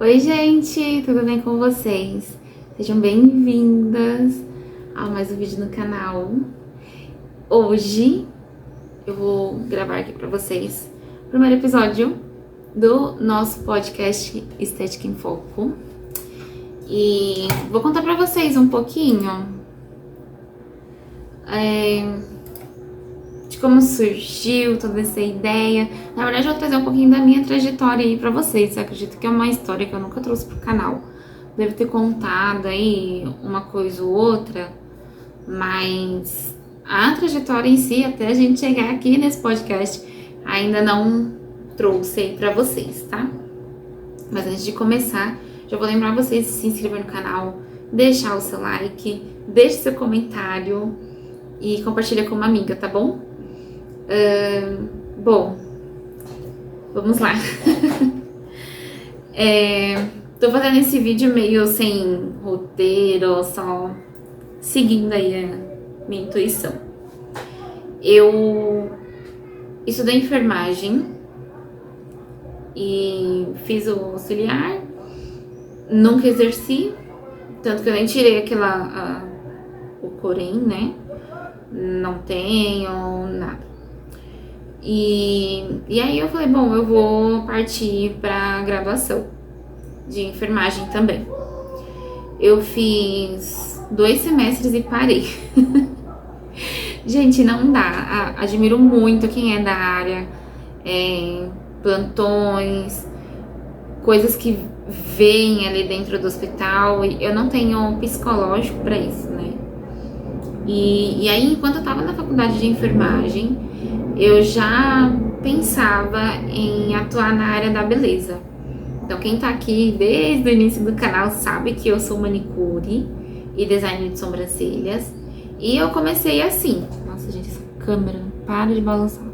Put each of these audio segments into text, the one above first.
Oi, gente, tudo bem com vocês? Sejam bem-vindas a mais um vídeo no canal. Hoje eu vou gravar aqui pra vocês o primeiro episódio do nosso podcast Estética em Foco. E vou contar pra vocês um pouquinho de como surgiu toda essa ideia. Na verdade, eu vou trazer um pouquinho da minha trajetória aí pra vocês. Eu acredito que é uma história que eu nunca trouxe pro canal. Devo ter contado aí uma coisa ou outra, mas a trajetória em si, até a gente chegar aqui nesse podcast, ainda não trouxe aí pra vocês, tá? Mas antes de começar, já vou lembrar vocês de se inscrever no canal, deixar o seu like, deixe seu comentário e compartilha com uma amiga, tá bom? Bom, vamos lá. Tô fazendo esse vídeo meio sem roteiro, só seguindo aí a minha intuição. Eu estudei enfermagem e fiz o auxiliar, nunca exerci, tanto que eu nem tirei o Corém, né? Não tenho nada. E aí eu falei, bom, eu vou partir pra graduação de enfermagem também. Eu fiz 2 semestres e parei. Gente, não dá. Admiro muito quem é da área, plantões, coisas que vêm ali dentro do hospital. E eu não tenho psicológico pra isso, né? E aí, enquanto eu tava na faculdade de enfermagem, eu já pensava em atuar na área da beleza. Então, quem tá aqui desde o início do canal sabe que eu sou manicure e design de sobrancelhas. E eu comecei assim. Nossa, gente, essa câmera não para de balançar.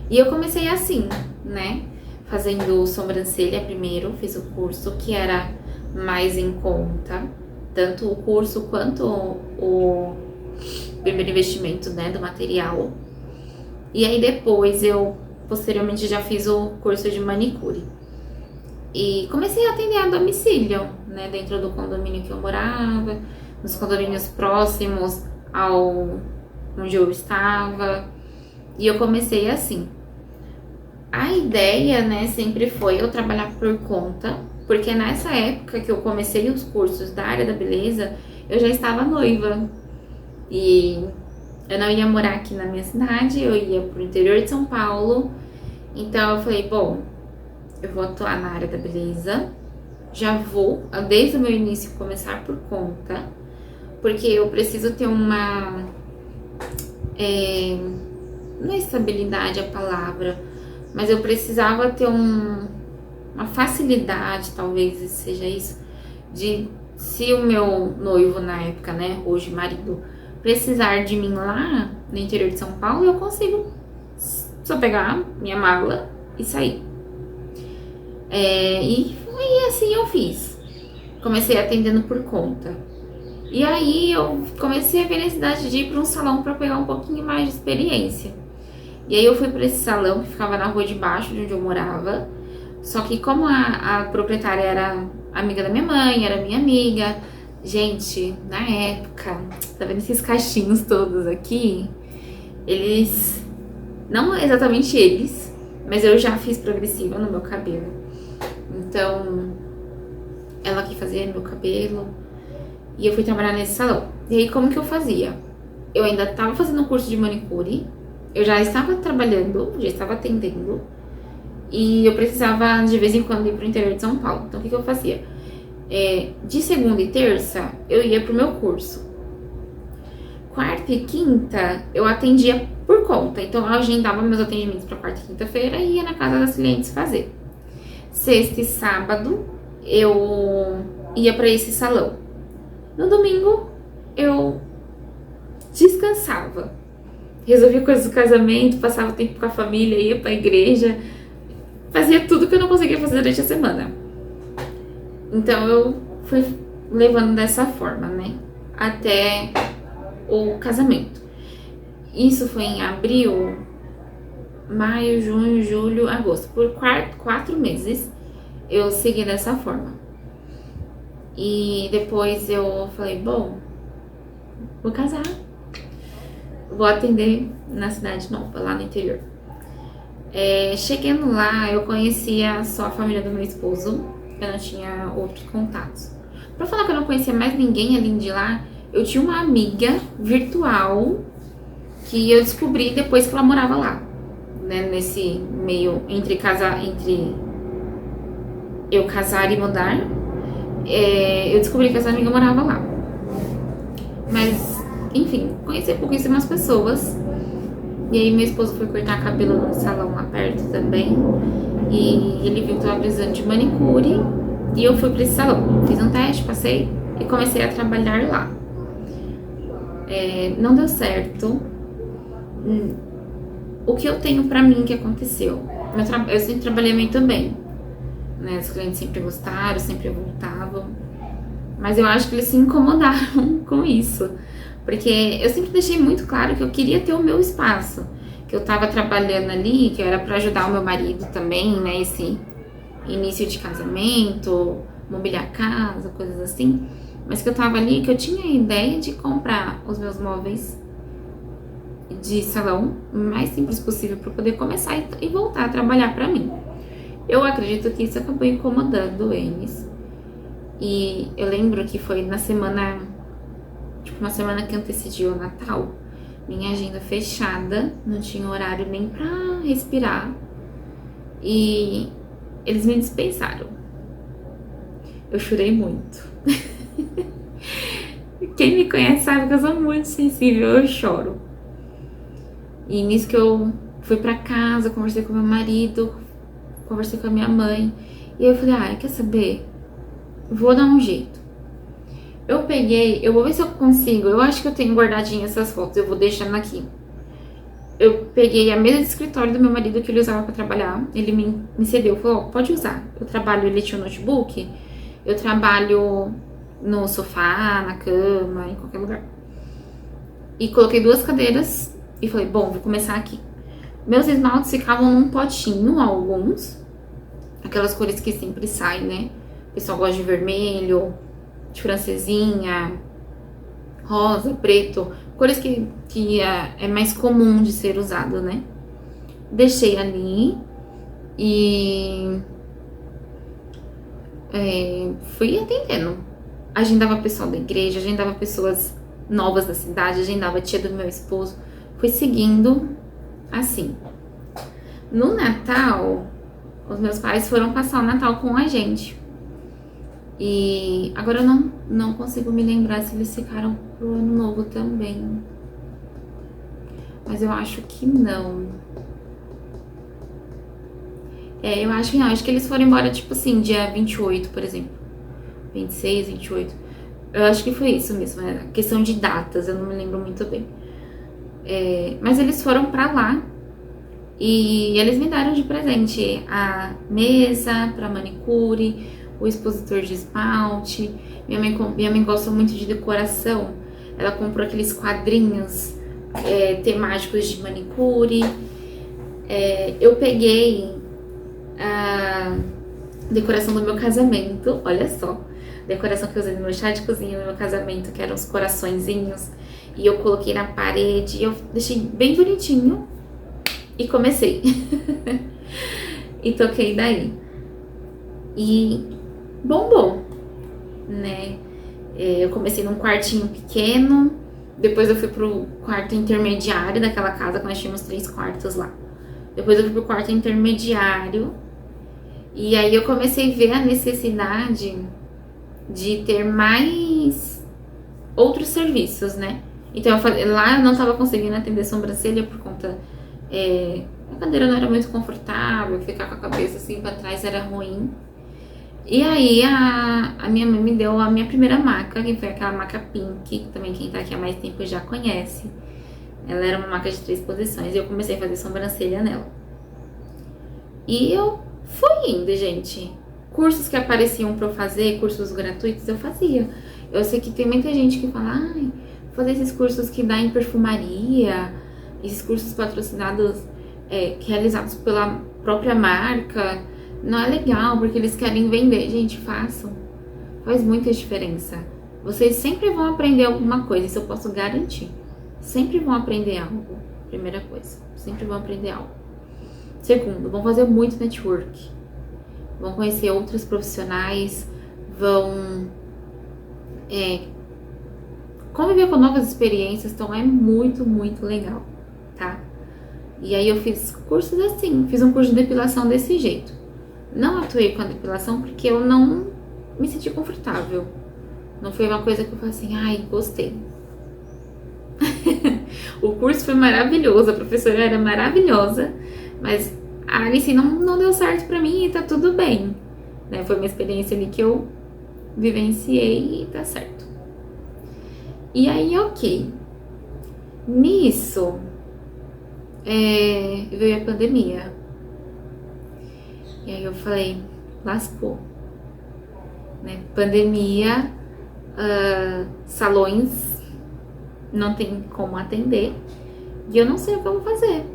E eu comecei assim, né? Fazendo sobrancelha primeiro, fiz o curso que era mais em conta. Tanto o curso quanto o primeiro investimento, né, do material. E aí depois eu, posteriormente, já fiz o curso de manicure. E comecei a atender a domicílio, né, dentro do condomínio que eu morava, nos condomínios próximos ao onde eu estava. E eu comecei assim. A ideia, né, sempre foi eu trabalhar por conta, porque nessa época que eu comecei os cursos da área da beleza, eu já estava noiva. E eu não ia morar aqui na minha cidade, eu ia pro interior de São Paulo. Então eu falei, bom, eu vou atuar na área da beleza, já vou, desde o meu início, começar por conta, porque eu preciso ter uma, não é estabilidade a palavra, mas eu precisava ter uma facilidade, talvez seja isso, de se o meu noivo na época, né, hoje marido, precisar de mim lá no interior de São Paulo, eu consigo só pegar minha mala e sair. E assim eu fiz. Comecei atendendo por conta. E aí eu comecei a ver a necessidade de ir para um salão para pegar um pouquinho mais de experiência. E aí eu fui para esse salão que ficava na rua de baixo de onde eu morava. Só que como a proprietária era amiga da minha mãe, era minha amiga. Gente, na época, tá vendo esses cachinhos todos aqui? Eles, não exatamente eles, mas eu já fiz progressiva no meu cabelo. Então, ela que fazia meu cabelo e eu fui trabalhar nesse salão. E aí, como que eu fazia? Eu ainda tava fazendo um curso de manicure, eu já estava trabalhando, já estava atendendo e eu precisava de vez em quando ir pro interior de São Paulo. Então, o que eu fazia? De segunda e terça, eu ia pro meu curso. Quarta e quinta, eu atendia por conta. Então, eu agendava meus atendimentos para quarta e quinta-feira e ia na casa das clientes fazer. Sexta e sábado, eu ia para esse salão. No domingo, eu descansava. Resolvia coisas do casamento, passava tempo com a família, ia pra igreja. Fazia tudo que eu não conseguia fazer durante a semana. Então, eu fui levando dessa forma, né? Até o casamento. Isso foi em abril, maio, junho, julho, agosto. Por 4 meses, eu segui dessa forma. E depois eu falei, bom, vou casar. Vou atender na cidade nova, lá no interior. Chegando lá, eu conhecia só a família do meu esposo. Eu não tinha outros contatos. Pra falar que eu não conhecia mais ninguém ali de lá, eu tinha uma amiga virtual que eu descobri depois que ela morava lá, né? Nesse meio entre eu casar e mudar, eu descobri que essa amiga morava lá. Mas, enfim, conheci pouquíssimas pessoas. E aí meu esposo foi cortar cabelo num salão lá perto também. E ele viu que eu tava precisando de manicure. E eu fui pra esse salão. Fiz um teste, passei e comecei a trabalhar lá. Não deu certo. O que eu tenho pra mim que aconteceu? Eu sempre trabalhei muito bem, né? Os clientes sempre gostaram, sempre voltavam. Mas eu acho que eles se incomodaram com isso. Porque eu sempre deixei muito claro que eu queria ter o meu espaço. Que eu tava trabalhando ali, que era pra ajudar o meu marido também, né? Esse início de casamento, mobiliar a casa, coisas assim. Mas que eu tava ali, que eu tinha a ideia de comprar os meus móveis de salão o mais simples possível para poder começar e voltar a trabalhar para mim. Eu acredito que isso acabou incomodando eles. E eu lembro que foi na semana, tipo uma semana que antecediu o Natal, minha agenda fechada, não tinha horário nem pra respirar. E eles me dispensaram. Eu chorei muito. Quem me conhece sabe que eu sou muito sensível, eu choro. E nisso que eu fui pra casa, conversei com meu marido, conversei com a minha mãe. E eu falei, quer saber? Vou dar um jeito. Eu vou ver se eu consigo. Eu acho que eu tenho guardadinho essas fotos, eu vou deixando aqui. Eu peguei a mesa de escritório do meu marido que ele usava pra trabalhar. Ele me cedeu, falou, pode usar. Ele tinha um notebook, eu trabalho no sofá, na cama, em qualquer lugar. E coloquei 2 cadeiras e falei, bom, vou começar aqui. Meus esmaltes ficavam num potinho, alguns. Aquelas cores que sempre saem, né? O pessoal gosta de vermelho, de francesinha, rosa, preto. Cores que é mais comum de ser usado, né? Deixei ali e fui atendendo. Agendava pessoal da igreja, agendava pessoas novas da cidade, agendava a tia do meu esposo. Fui seguindo assim. No Natal, os meus pais foram passar o Natal com a gente. E agora eu não consigo me lembrar se eles ficaram pro Ano Novo também. Mas eu acho que não. Eu acho que não. Acho que eles foram embora, tipo assim, dia 28, por exemplo. 26, 28. Eu acho que foi isso mesmo. É questão de datas, eu não me lembro muito bem. Mas eles foram pra lá. E eles me deram de presente a mesa pra manicure, o expositor de esmalte. Minha mãe gosta muito de decoração. Ela comprou aqueles quadrinhos temáticos de manicure. Eu peguei a decoração do meu casamento, olha só. Decoração que eu usei no meu chá de cozinha no meu casamento, que eram os coraçõezinhos. E eu coloquei na parede, eu deixei bem bonitinho. E comecei. E toquei daí. E bombou, né? Eu comecei num quartinho pequeno. Depois eu fui pro quarto intermediário daquela casa, que nós tínhamos 3 quartos lá. Depois eu fui pro quarto intermediário. E aí eu comecei a ver a necessidade de ter mais outros serviços, né? Então lá eu não tava conseguindo atender sobrancelha por conta... a cadeira não era muito confortável, ficar com a cabeça assim pra trás era ruim. E aí a minha mãe me deu a minha primeira maca, que foi aquela maca Pink, que também quem tá aqui há mais tempo já conhece. Ela era uma maca de 3 posições e eu comecei a fazer sobrancelha nela. E eu fui indo, gente. Cursos que apareciam pra eu fazer, cursos gratuitos, eu fazia. Eu sei que tem muita gente que fala, vou fazer esses cursos que dá em perfumaria, esses cursos patrocinados, realizados pela própria marca, não é legal porque eles querem vender. Gente, façam. Faz muita diferença. Vocês sempre vão aprender alguma coisa, isso eu posso garantir. Sempre vão aprender algo. Primeira coisa, sempre vão aprender algo. Segundo, vão fazer muito network. Vão conhecer outros profissionais, vão conviver com novas experiências, então é muito, muito legal, tá? E aí eu fiz cursos assim, fiz um curso de depilação desse jeito. Não atuei com a depilação porque eu não me senti confortável. Não foi uma coisa que eu falei assim, ai, gostei. O curso foi maravilhoso, a professora era maravilhosa, mas a Alice não deu certo pra mim e tá tudo bem. Né? Foi uma experiência ali que eu vivenciei e tá certo. E aí, ok. Nisso, veio a pandemia. E aí eu falei, lascou. Né? Pandemia, salões não tem como atender. E eu não sei o que eu vou fazer.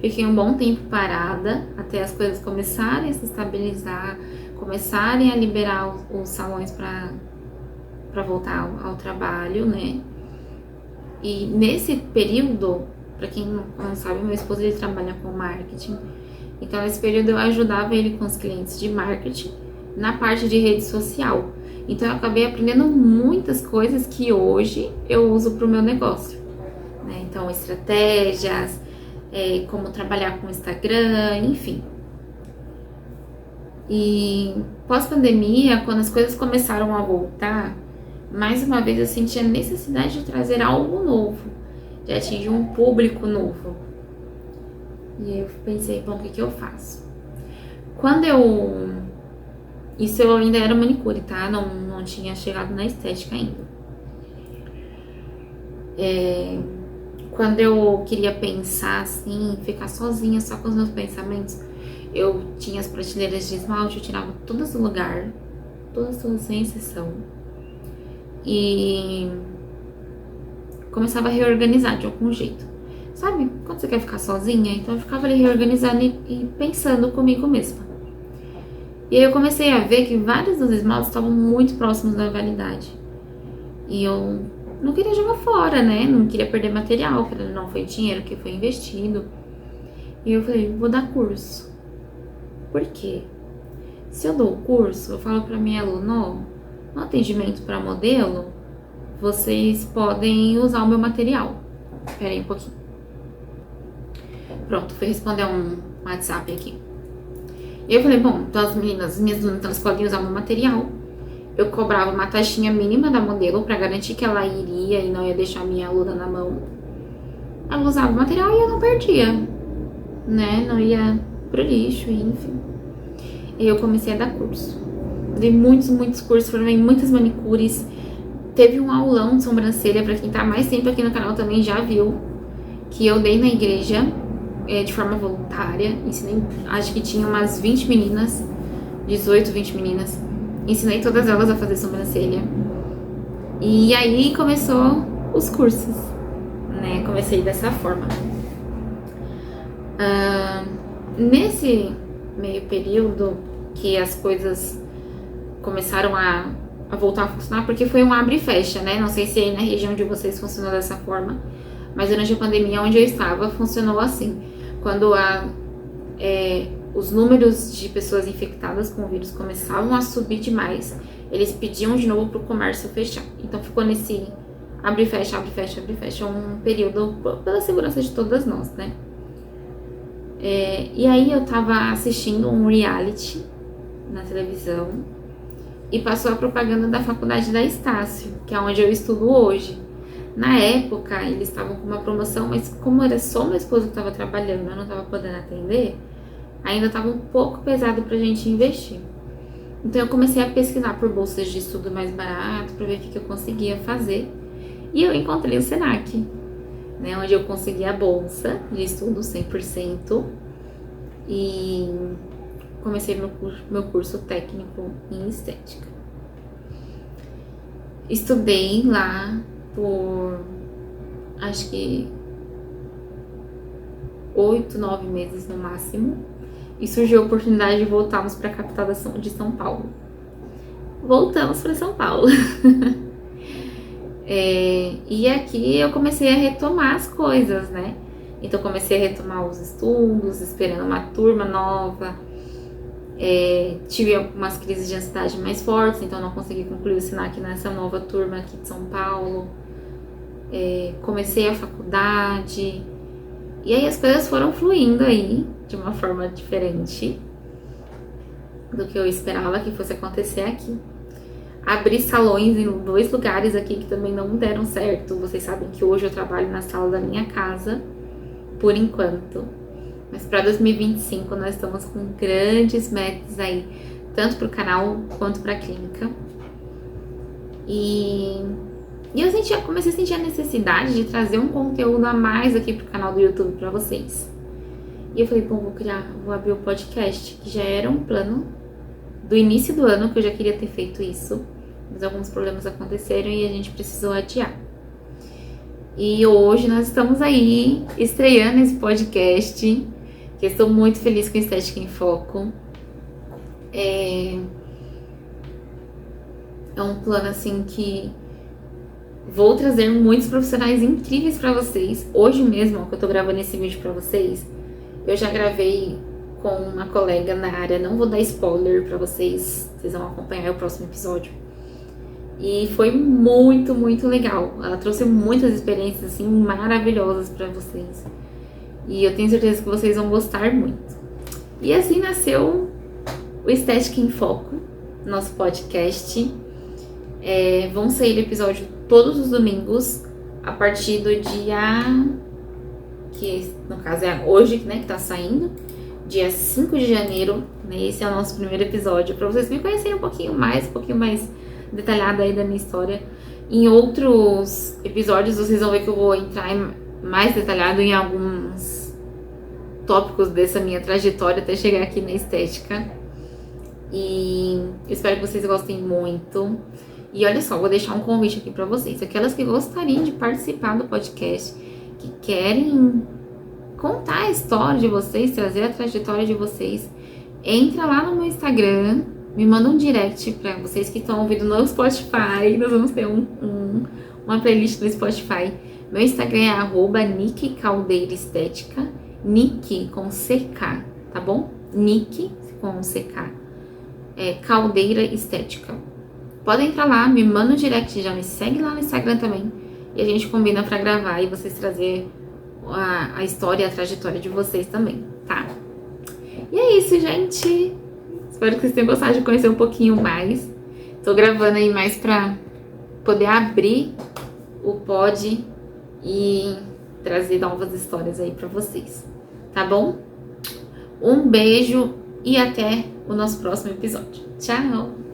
Fiquei um bom tempo parada até as coisas começarem a se estabilizar, começarem a liberar os salões para voltar ao trabalho, né? E nesse período, para quem não sabe, meu esposo ele trabalha com marketing. Então nesse período eu ajudava ele com os clientes de marketing na parte de rede social. Então eu acabei aprendendo muitas coisas que hoje eu uso para o meu negócio, né? Então estratégias, como trabalhar com o Instagram, enfim. E pós-pandemia, quando as coisas começaram a voltar, mais uma vez eu senti a necessidade de trazer algo novo, de atingir um público novo. E aí eu pensei, bom, o que eu faço? Isso eu ainda era manicure, tá? Não tinha chegado na estética ainda. Quando eu queria pensar assim, ficar sozinha só com os meus pensamentos, eu tinha as prateleiras de esmalte, eu tirava todas do lugar, todas sem exceção, e começava a reorganizar de algum jeito. Sabe, quando você quer ficar sozinha? Então eu ficava ali reorganizando e pensando comigo mesma. E aí eu comecei a ver que vários dos esmaltes estavam muito próximos da validade. E eu não queria jogar fora, né? Não queria perder material, porque não foi dinheiro que foi investido. E eu falei, vou dar curso. Por quê? Se eu dou o curso, eu falo pra minha aluna, no atendimento para modelo, vocês podem usar o meu material. Espera aí um pouquinho. Pronto, fui responder um WhatsApp aqui. E eu falei, bom, então as minhas alunas, elas podem usar o meu material. Eu cobrava uma taxinha mínima da modelo para garantir que ela iria e não ia deixar a minha aluna na mão. Ela usava o material e eu não perdia, né? Não ia pro lixo, enfim. E eu comecei a dar curso. Dei muitos cursos, formei muitas manicures. Teve um aulão de sobrancelha, para quem tá mais tempo aqui no canal também já viu, que eu dei na igreja, de forma voluntária. Ensinei, acho que tinha umas 20 meninas, 18, 20 meninas. Ensinei todas elas a fazer sobrancelha. E aí começou os cursos, né? Comecei dessa forma. Nesse meio período que as coisas começaram a voltar a funcionar, porque foi um abre e fecha, né? Não sei se aí na região de vocês funcionou dessa forma, mas durante a pandemia onde eu estava funcionou assim. Quando os números de pessoas infectadas com o vírus começavam a subir demais, eles pediam de novo para o comércio fechar. Então ficou nesse abre e fecha, abre e fecha, abre e fecha, um período pela segurança de todas nós, né? E aí eu tava assistindo um reality na televisão e passou a propaganda da faculdade da Estácio, que é onde eu estudo hoje. Na época, eles estavam com uma promoção, mas como era só meu esposo que estava trabalhando, eu não estava podendo atender, ainda estava um pouco pesado pra gente investir. Então eu comecei a pesquisar por bolsas de estudo mais barato, para ver o que eu conseguia fazer. E eu encontrei o Senac, né, onde eu consegui a bolsa de estudo 100% e comecei meu curso técnico em estética. Estudei lá por, acho que 8, 9 meses no máximo. e surgiu a oportunidade de voltarmos para a capital de São Paulo. Voltamos para São Paulo. E aqui eu comecei a retomar as coisas, né? Então comecei a retomar os estudos, esperando uma turma nova. Tive algumas crises de ansiedade mais fortes, então não consegui concluir o SINAC nessa nova turma aqui de São Paulo. Comecei a faculdade, e aí as coisas foram fluindo aí de uma forma diferente do que eu esperava que fosse acontecer aqui. Abri salões em 2 lugares aqui que também não deram certo. Vocês sabem que hoje eu trabalho na sala da minha casa, por enquanto. Mas para 2025 nós estamos com grandes metas aí, tanto para o canal quanto para a clínica. E eu comecei a sentir a necessidade de trazer um conteúdo a mais aqui pro canal do YouTube para vocês. E eu falei, bom, vou abrir o podcast, que já era um plano do início do ano, que eu já queria ter feito isso. Mas alguns problemas aconteceram e a gente precisou adiar. E hoje nós estamos aí estreando esse podcast, que eu estou muito feliz com Estética em Foco. É um plano assim que vou trazer muitos profissionais incríveis para vocês. Hoje mesmo, que eu tô gravando esse vídeo para vocês, eu já gravei com uma colega na área, não vou dar spoiler para vocês vão acompanhar o próximo episódio. E foi muito, muito legal. Ela trouxe muitas experiências assim maravilhosas para vocês. E eu tenho certeza que vocês vão gostar muito. E assim nasceu o Estética em Foco, nosso podcast. Vão sair episódio todos os domingos, a partir do dia, que no caso é hoje, né, que tá saindo, dia 5 de janeiro, né, esse é o nosso primeiro episódio, para vocês me conhecerem um pouquinho mais detalhado aí da minha história. Em outros episódios vocês vão ver que eu vou entrar mais detalhado em alguns tópicos dessa minha trajetória até chegar aqui na estética. E eu espero que vocês gostem muito. E olha só, vou deixar um convite aqui para vocês. Aquelas que gostariam de participar do podcast, que querem contar a história de vocês, trazer a trajetória de vocês, entra lá no meu Instagram, me manda um direct para vocês que estão ouvindo no Spotify. Nós vamos ter uma playlist no Spotify. Meu Instagram é @NickCaldeiraEstética, Nick com CK, tá bom? Nick com CK, Caldeira Estética. Podem entrar lá, me manda um direct, já me segue lá no Instagram também. E a gente combina pra gravar e vocês trazer a história e a trajetória de vocês também, tá? E é isso, gente. Espero que vocês tenham gostado de conhecer um pouquinho mais. Tô gravando aí mais pra poder abrir o pod e trazer novas histórias aí pra vocês, tá bom? Um beijo e até o nosso próximo episódio. Tchau!